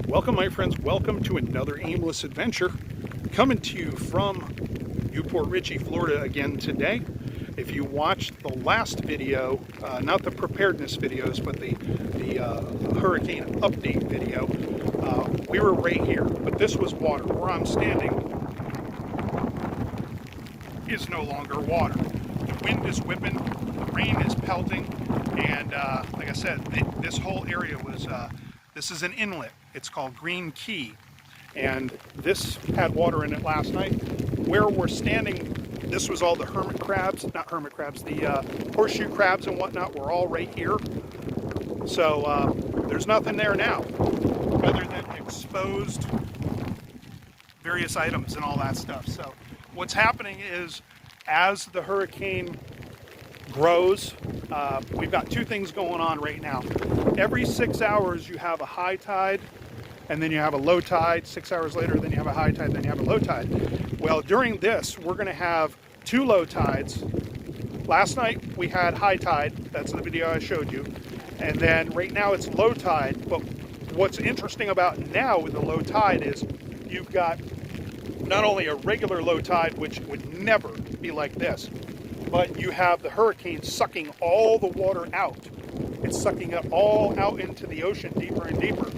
Welcome, my friends. Welcome to another aimless adventure, coming to you from Newport Richey, Florida again today. If you watched the last video, not the preparedness videos, but the hurricane update video, we were right here, but this was water. Where I'm standing is no longer water. The wind is whipping, the rain is pelting, and like I said, this whole area was, this is an inlet. It's called Green Key, and this had water in it last night. Where we're standing, this was all the hermit crabs, not hermit crabs, the horseshoe crabs and whatnot were all right here. So there's nothing there now, other than exposed various items and all that stuff. So what's happening is, as the hurricane grows, we've got two things going on right now. Every 6 hours you have a high tide, and then you have a low tide. 6 hours later, then you have a high tide, then you have a low tide. Well, during this, we're going to have two low tides. Last night we had high tide. That's the video I showed you. And then right now it's low tide. But what's interesting about now with the low tide is you've got not only a regular low tide, which would never be like this, but you have the hurricane sucking all the water out. It's sucking it all out into the ocean, deeper and deeper.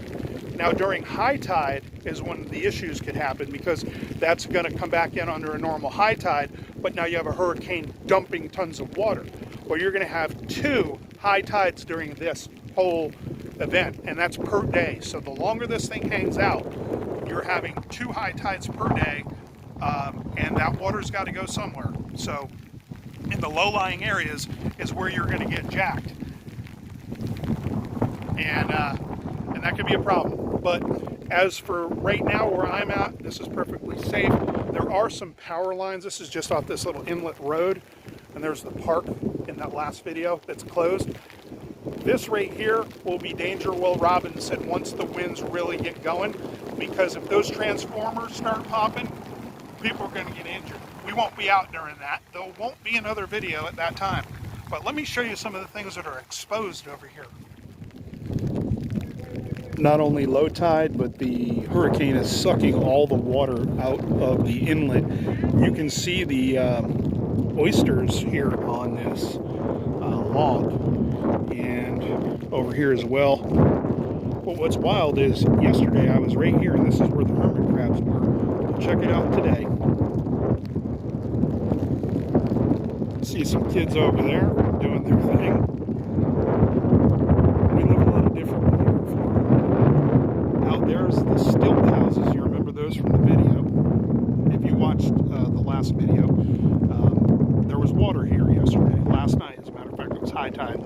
Now during high tide is when the issues could happen, because that's going to come back in under a normal high tide, but now you have a hurricane dumping tons of water. Well, you're going to have two high tides during this whole event, and that's per day. So the longer this thing hangs out, you're having two high tides per day, and that water's got to go somewhere. So in the low-lying areas is where you're going to get jacked, and that could be a problem. But as for right now where I'm at, this is perfectly safe. There are some power lines. This is just off this little inlet road, and there's the park in that last video that's closed. This right here will be danger, Will Robbins said, once the winds really get going, because if those transformers start popping, people are going to get injured. We won't be out during that. There won't be another video at that time. But let me show you some of the things that are exposed over here. Not only low tide, but the hurricane is sucking all the water out of the inlet. You can see the oysters here on this log, and over here as well. But what's wild is, yesterday I was right here, and this is where the hermit crabs were. Check it out today. See some kids over there doing their thing. We live a little differently here in Florida. Out there's the stilt houses. You remember those from the video. If you watched the last video, there was water here yesterday. Last night, as a matter of fact, it was high tide.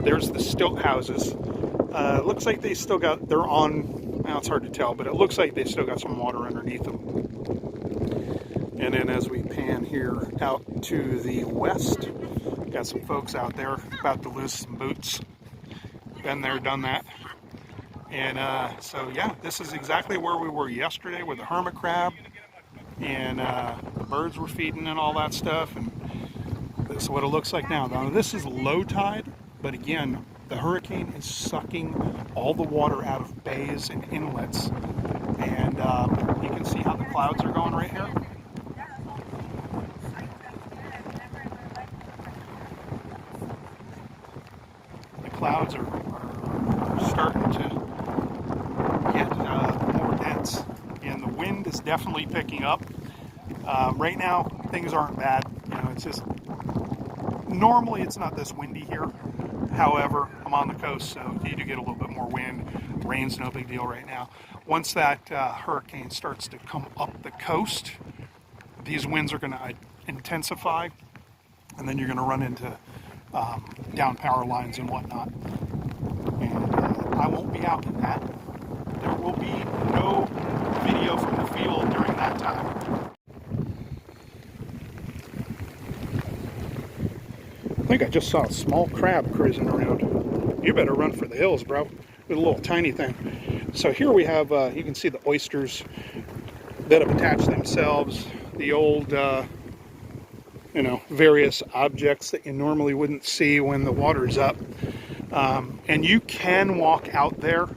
There's the stilt houses. It looks like they still got, they're on, now it's hard to tell, but it looks like they still got some water underneath them. And then as we pan here out to the west, got some folks out there about to lose some boots. Been there, done that. And so yeah, this is exactly where we were yesterday with the hermit crab, and the birds were feeding and all that stuff. And this is what it looks like now. Now this is low tide, but again, the hurricane is sucking all the water out of bays and inlets. And you can see how the clouds are going right here. Clouds are starting to get more dense, and the wind is definitely picking up. Right now things aren't bad, you know, it's just normally it's not this windy here. However, I'm on the coast, so you do get a little bit more wind. Rain's no big deal right now. Once that hurricane starts to come up the coast, these winds are going to intensify, and then you're going to run into down power lines and whatnot. And I won't be out in that. There will be no video from the field during that time. I think I just saw a small crab cruising around. You better run for the hills, bro. With a little tiny thing. So here we have, you can see the oysters that have attached themselves. The old you know, various objects that you normally wouldn't see when the water's up. And you can walk out there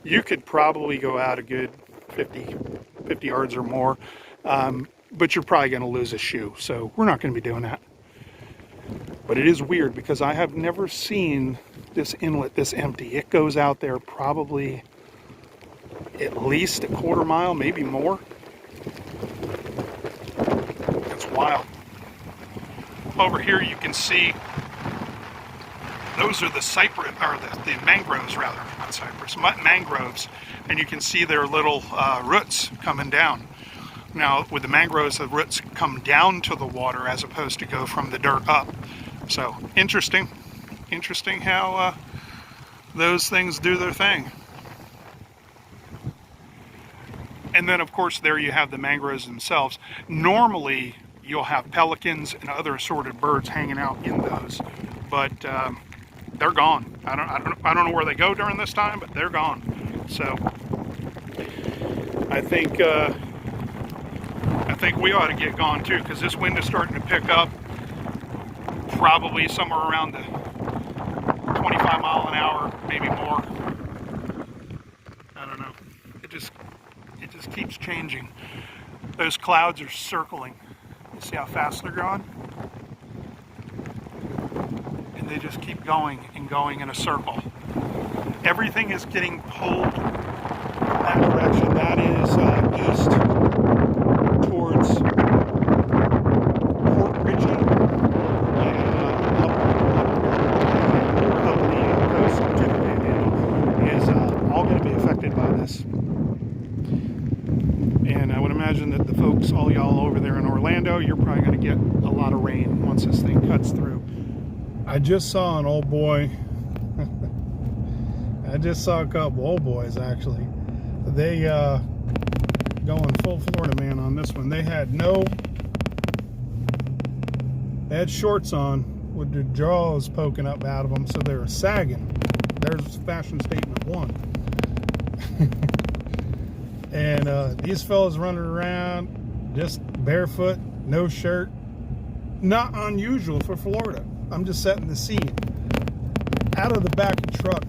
You could probably go out a good 50 yards or more, but you're probably going to lose a shoe, so we're not going to be doing that. But it is weird because I have never seen this inlet this empty. It goes out there probably at least a quarter mile, maybe more. It's wild. Over here you can see those are the cypress, or the mangroves rather, not cypress, mangroves, and you can see their little roots coming down. Now with the mangroves, the roots come down to the water as opposed to go from the dirt up. So interesting how those things do their thing. And then of course there you have the mangroves themselves. Normally you'll have pelicans and other assorted birds hanging out in those, but they're gone. I don't know where they go during this time, but they're gone. So I think we ought to get gone too, because this wind is starting to pick up, probably somewhere around the 25 mile an hour, maybe more. I don't know. It just keeps changing. Those clouds are circling. You see how fast they're going? And they just keep going and going in a circle. Everything is getting pulled that direction. That is east towards Port Richey and up the coast to the Panhandle is all going to be affected by this. And I would imagine that the folks, all y'all over there in Orlando, you're probably going to get a lot of rain once this thing cuts through. I just saw an old boy. I just saw a couple old boys actually. They going full Florida man on this one. They had shorts on with their jaws poking up out of them, so they were sagging. There's fashion statement one. And these fellas running around just barefoot, no shirt. Not unusual for Florida. I'm just setting the scene. Out of the back of the truck,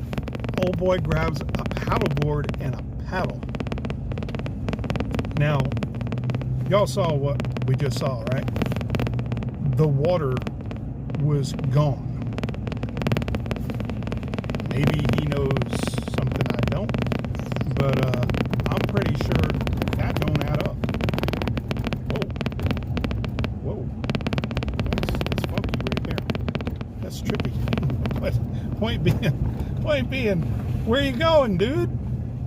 old boy grabs a paddleboard and a paddle. Now, y'all saw what we just saw, right? The water was gone. Maybe he knows something I don't, but I'm pretty sure that don't add up. Whoa. That's funky right there. That's trippy. But point being, where you going, dude?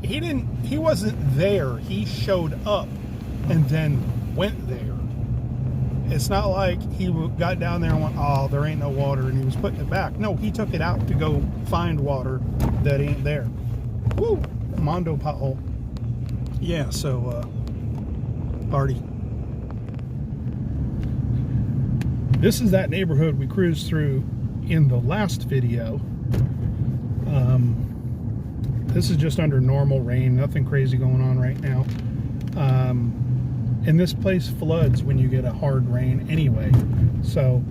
He wasn't there. He showed up and then went there. It's not like he got down there and went, oh, there ain't no water, and he was putting it back. No, he took it out to go find water that ain't there. Woo! Mondo pothole. Yeah, so, party. This is that neighborhood we cruised through in the last video. This is just under normal rain, nothing crazy going on right now. And this place floods when you get a hard rain anyway. So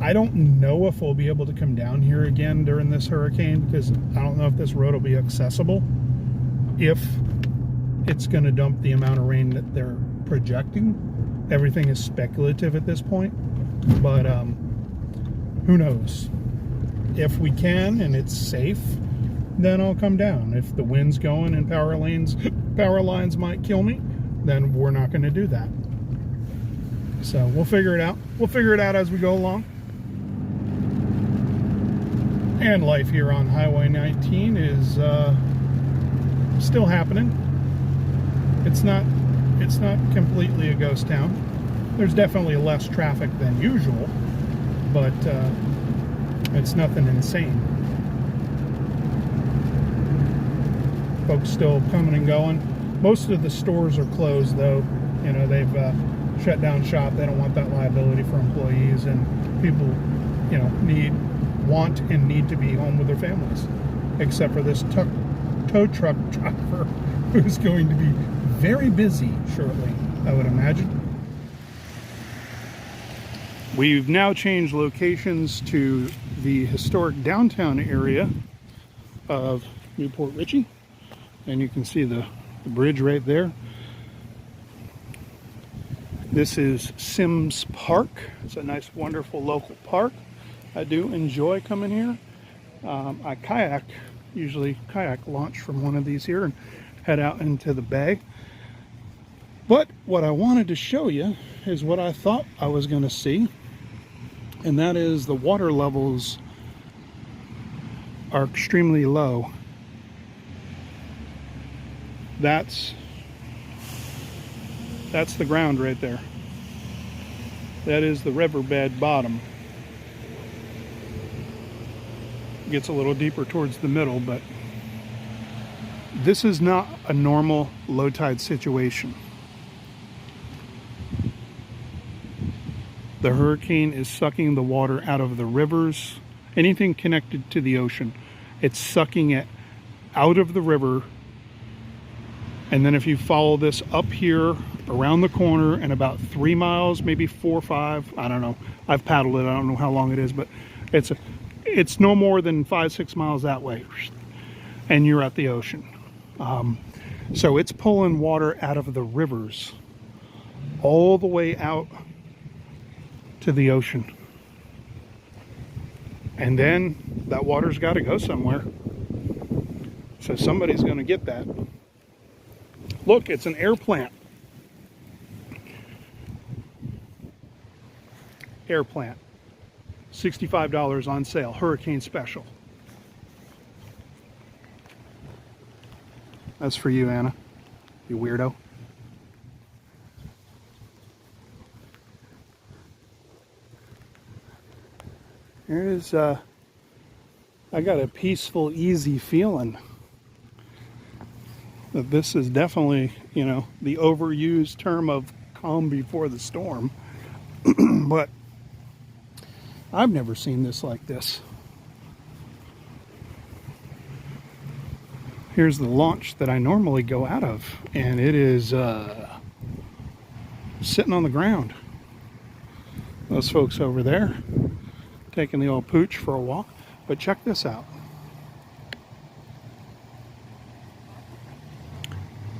I don't know if we'll be able to come down here again during this hurricane, because I don't know if this road will be accessible, if it's going to dump the amount of rain that they're projecting. Everything is speculative at this point, but who knows? If we can and it's safe, then I'll come down. If the wind's going and power lines might kill me, then we're not going to do that. So we'll figure it out. We'll figure it out as we go along. And life here on Highway 19 is still happening. It's not completely a ghost town. There's definitely less traffic than usual, but it's nothing insane. Folks still coming and going. Most of the stores are closed, though. You know, they've shut down shop. They don't want that liability for employees, and people, you know, want and need to be home with their families, except for this tow truck driver who's going to be very busy shortly, I would imagine. We've now changed locations to the historic downtown area of New Port Richey. And you can see the bridge right there. This is Sims Park. It's a nice, wonderful local park. I do enjoy coming here. I usually kayak launch from one of these here and head out into the bay. But what I wanted to show you is what I thought I was going to see, and that is the water levels are extremely low. That's the ground right there. That is the riverbed bottom. It gets a little deeper towards the middle, but this is not a normal low tide situation. The hurricane is sucking the water out of the rivers, anything connected to the ocean. It's sucking it out of the river. And then if you follow this up here around the corner and about 3 miles, maybe 4 or 5, I don't know. I've paddled it. I don't know how long it is, but it's no more than 5-6 miles that way, and you're at the ocean. So it's pulling water out of the rivers all the way out to the ocean. And then that water's got to go somewhere. So somebody's going to get that. Look, it's an air plant. Air plant. $65 on sale. Hurricane special. That's for you, Anna. You weirdo. Here's, I got a peaceful, easy feeling that this is definitely, you know, the overused term of calm before the storm. But I've never seen this like this. Here's the launch that I normally go out of, and it is sitting on the ground. Those folks over there taking the old pooch for a walk. But check this out.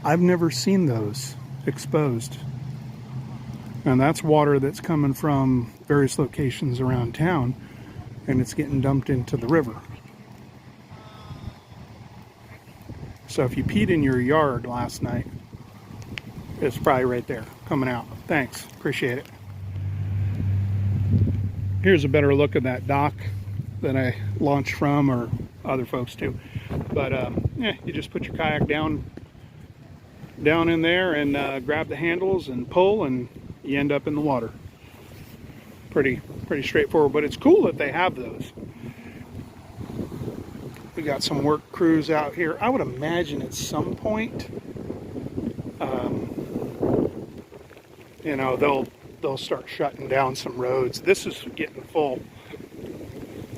I've never seen those exposed. And that's water that's coming from various locations around town, and it's getting dumped into the river. So if you peed in your yard last night, it's probably right there coming out. Thanks, appreciate it. Here's a better look at that dock that I launched from, or other folks too. But yeah, you just put your kayak down in there and grab the handles and pull, and you end up in the water. Pretty straightforward, but it's cool that they have those. We got some work crews out here. I would imagine at some point, you know, they'll start shutting down some roads. This is getting full.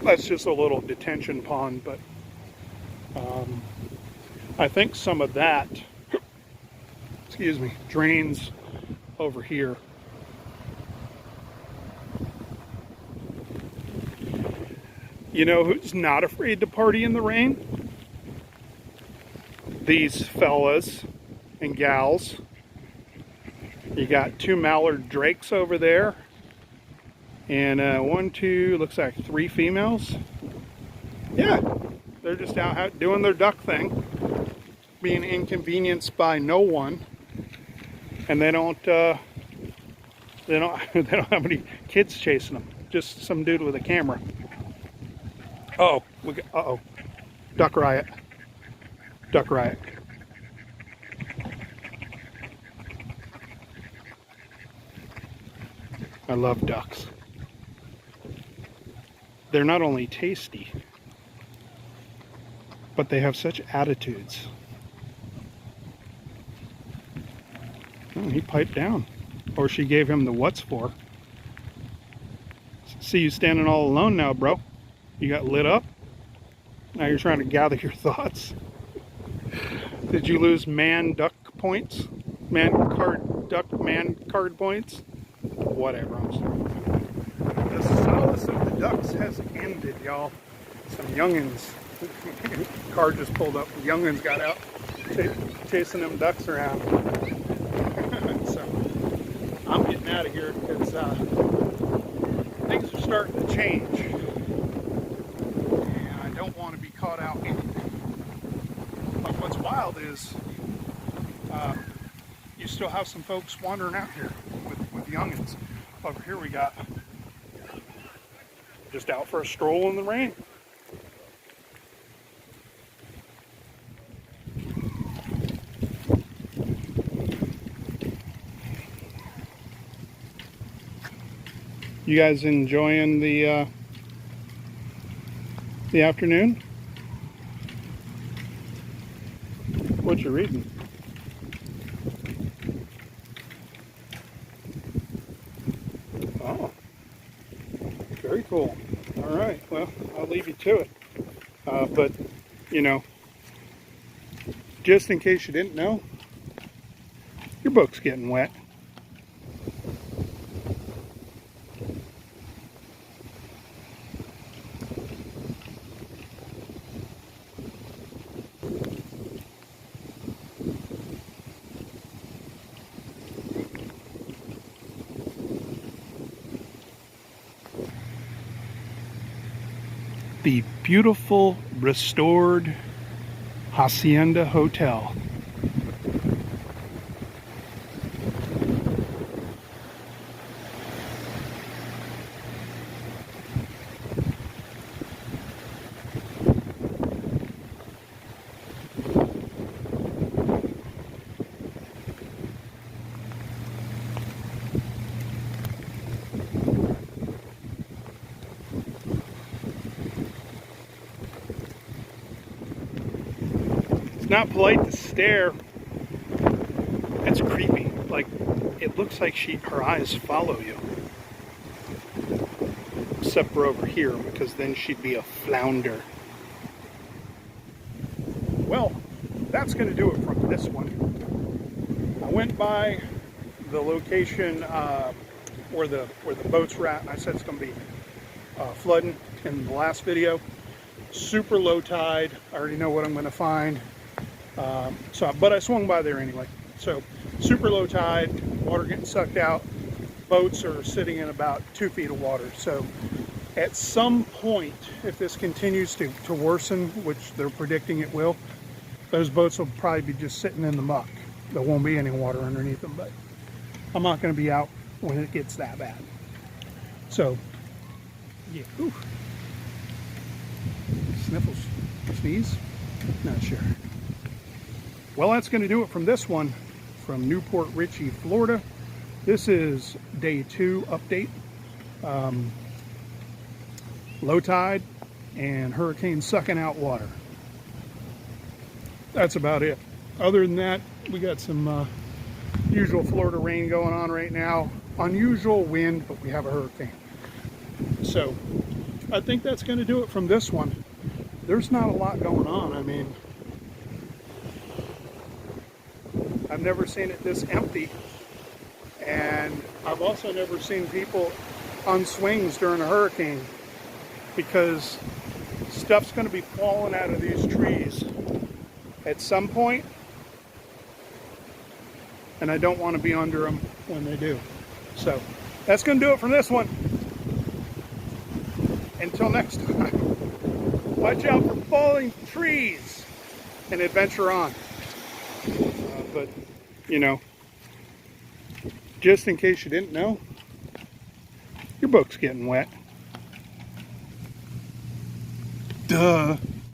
That's just a little detention pond, but I think some of that, excuse me, drains over here. You know who's not afraid to party in the rain? These fellas and gals. You got 2 mallard drakes over there, and 1, 2, looks like 3 females. Yeah, they're just out doing their duck thing, being inconvenienced by no one, and they don't have any kids chasing them. Just some dude with a camera. Oh, uh-oh. Duck riot. Duck riot. I love ducks. They're not only tasty, but they have such attitudes. Oh, he piped down. Or she gave him the what's for. See you standing all alone now, bro. You got lit up. Now you're trying to gather your thoughts. Did you lose man duck points? Duck man card points? Whatever, I'm sorry. The solace of the ducks has ended, y'all. Some youngins Car just pulled up. The young'uns got out chasing them ducks around. So I'm getting out of here because things are starting to change. And I don't want to be caught out. But what's wild is you still have some folks wandering out here with young'uns. Over here we got just out for a stroll in the rain. You guys enjoying the afternoon? What you reading? Oh, very cool. All right, well, I'll leave you to it. But, you know, just in case you didn't know, your book's getting wet. The beautiful restored Hacienda Hotel. Not polite to stare. That's creepy. Like, it looks like her eyes follow you. Except for over here, because then she'd be a flounder. Well, that's going to do it from this one. I went by the location where the boats were at, and I said it's going to be flooding in the last video. Super low tide. I already know what I'm going to find. But I swung by there anyway. So super low tide, water getting sucked out. Boats are sitting in about 2 feet of water. So at some point, if this continues to worsen, which they're predicting it will, those boats will probably be just sitting in the muck. There won't be any water underneath them, but I'm not going to be out when it gets that bad. So, yeah. Ooh. Sniffles. Sneeze? Not sure. Well, that's going to do it from this one from Newport Richey, Florida. This is day 2 update. Low tide and hurricane sucking out water. That's about it. Other than that, we got some usual Florida rain going on right now. Unusual wind, but we have a hurricane. So I think that's going to do it from this one. There's not a lot going on. I mean, I've never seen it this empty, and I've also never seen people on swings during a hurricane, because stuff's going to be falling out of these trees at some point, and I don't want to be under them when they do. So that's going to do it from this one. Until next time, watch out for falling trees and adventure on. But, you know, just in case you didn't know, your book's getting wet. Duh.